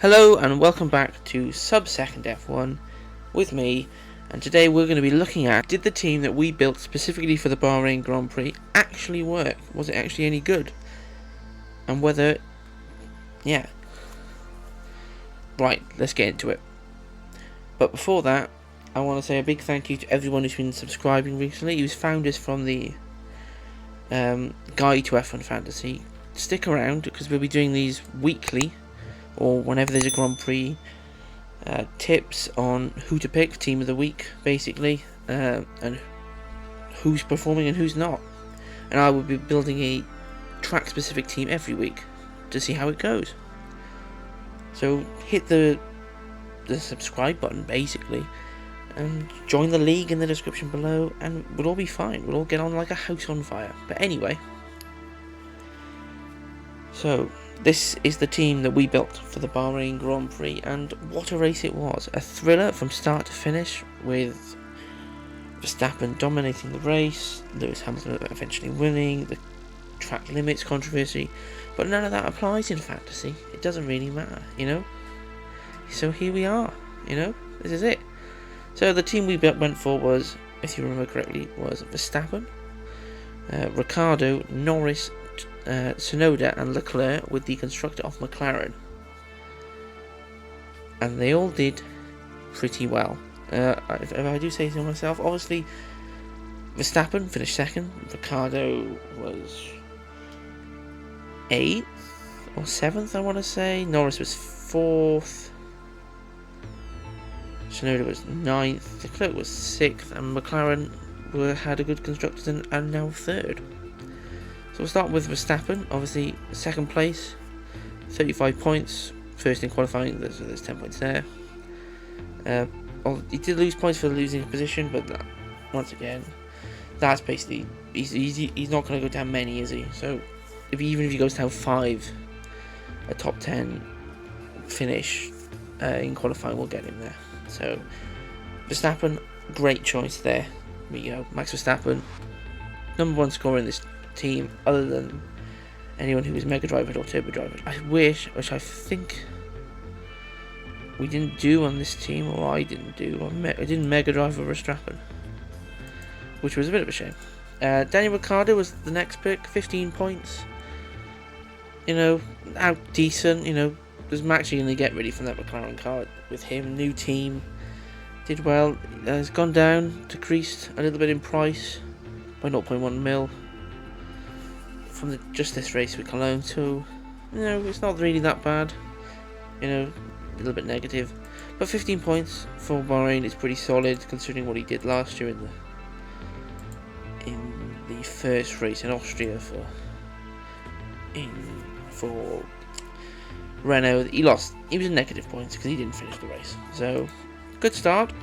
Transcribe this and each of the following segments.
Hello and welcome back to Sub-Second F1 with me, and today we're going to be looking at, did the team that we built specifically for the Bahrain Grand Prix actually work? Was it actually any good? And whether, right, let's get into it. But before that, I want to say a big thank you to everyone who's been subscribing recently, who's found us from the Guide to F1 Fantasy. Stick around, because we'll be doing these weekly, or whenever there's a Grand Prix, tips on who to pick, team of the week, basically, and who's performing and who's not. And I will be building a track-specific team every week to see how it goes. So hit the subscribe button, basically, and join the league in the description below, and we'll all be fine. We'll all get on like a house on fire. But anyway, so this is the team that we built for the Bahrain Grand Prix, and what a race it was. A thriller from start to finish, with Verstappen dominating the race, Lewis Hamilton eventually winning, the track limits controversy, but none of that applies in fantasy. It doesn't really matter, you know? So here we are, you know? This is it. So the team we went for was, if you remember correctly, was Verstappen, Ricardo, Norris, Sonoda and Leclerc, with the constructor of McLaren, and they all did pretty well. If I do say so myself, obviously Verstappen finished second, Ricardo was 8th or 7th, I want to say, Norris was 4th, Sonoda was 9th, Leclerc was 6th, and McLaren had a good constructor and now 3rd. So we'll start with Verstappen, obviously second place, 35 points, first in qualifying, so there's 10 points there. He did lose points for losing position, but once again, that's basically, he's not going to go down many, is he? So even if he goes down 5, a top 10 finish in qualifying will get him there. So Verstappen, great choice there. There you go, Max Verstappen, number 1 scorer in this team, other than anyone who was Mega Driver or Turbo Driver. Which I think we didn't do on this team, or I didn't do. I didn't Mega Drive or Verstappen, which was a bit of a shame. Daniel Ricciardo was the next pick, 15 points. You know, out decent. You know, was Max going to get ready from that McLaren car with him? New team, did well. Has gone down, decreased a little bit in price by 0.1 mil. From just this race with Cologne, so you know, it's not really that bad. You know, a little bit negative, but 15 points for Bahrain is pretty solid considering what he did last year in the first race in Austria for Renault. He was in negative points because he didn't finish the race. So good start.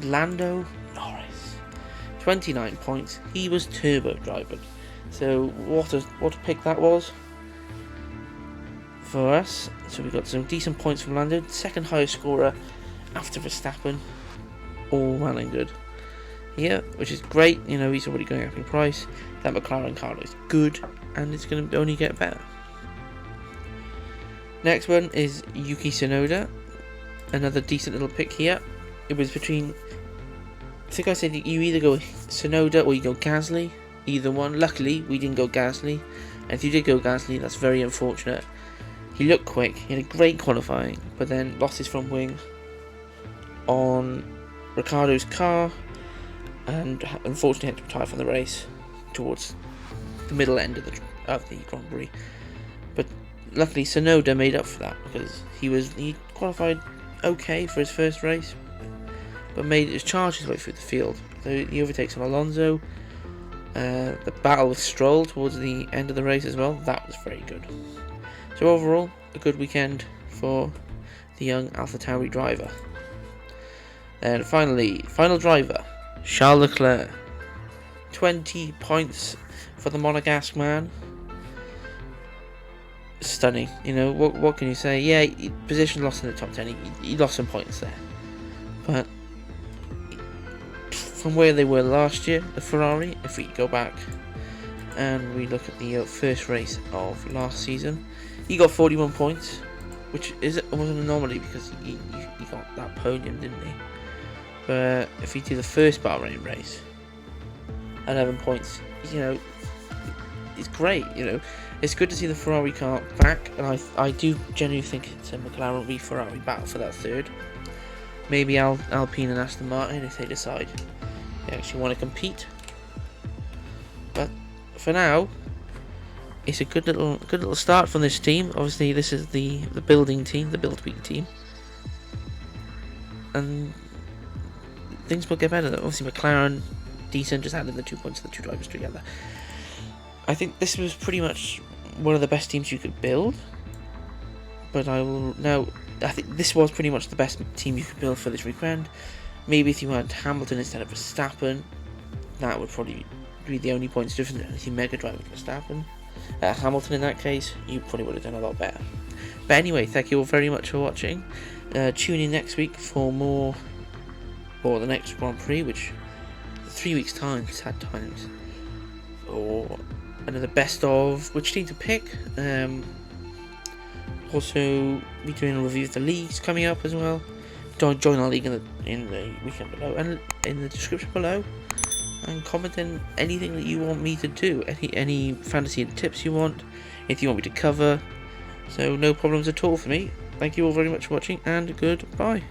Lando Norris, 29 points. He was turbo driving. So what a pick that was for us. So we got some decent points from Lando, second highest scorer after Verstappen. All well and good. Yeah, which is great. You know, he's already going up in price. That McLaren car is good, and it's going to only get better. Next one is Yuki Sonoda, another decent little pick here. It was between, I think I said you either go Sonoda or you go Gasly. Either one. Luckily, we didn't go Gasly, and if you did go Gasly, that's very unfortunate. He looked quick, he had a great qualifying, but then lost his front wing on Ricardo's car, and unfortunately had to retire from the race towards the middle end of the Grand Prix. But luckily, Sonoda made up for that, because he qualified okay for his first race, but charged his way through the field. So he overtakes on Alonso. The battle with Stroll towards the end of the race as well, that was very good. So overall, a good weekend for the young AlphaTauri driver. And finally, final driver, Charles Leclerc, 20 points for the Monegasque man. Stunning, you know, what can you say? Yeah, position lost in the top 10, he lost some points there, but from where they were last year, the Ferrari, if we go back and we look at the first race of last season, he got 41 points, which was an anomaly because he got that podium, didn't he? But if he did the first Bahrain race, 11 points, you know, it's great. You know, it's good to see the Ferrari car back, and I do genuinely think it's a McLaren v Ferrari battle for that third. Maybe Alpine and Aston Martin if they decide they actually want to compete. But for now, it's a good little start from this team. Obviously, this is the building team, the build week team, and things will get better. Obviously, McLaren decent, just adding the 2 points of the two drivers together. I think this was pretty much one of the best teams you could build. But I think this was pretty much the best team you could build for this weekend. Maybe if you had Hamilton instead of Verstappen, that would probably be the only points difference. If you mega drive with Verstappen, Hamilton in that case, you probably would have done a lot better. But anyway, thank you all very much for watching. Tune in next week for more, or the next Grand Prix, which 3 weeks time, sad times, or another best of which team to pick. Also, be doing a review of the leagues coming up as well. Join our league in the weekend below and in the description below, and comment on anything that you want me to do, any fantasy tips you want, if you want me to cover. So no problems at all for me. Thank you all very much for watching, and goodbye.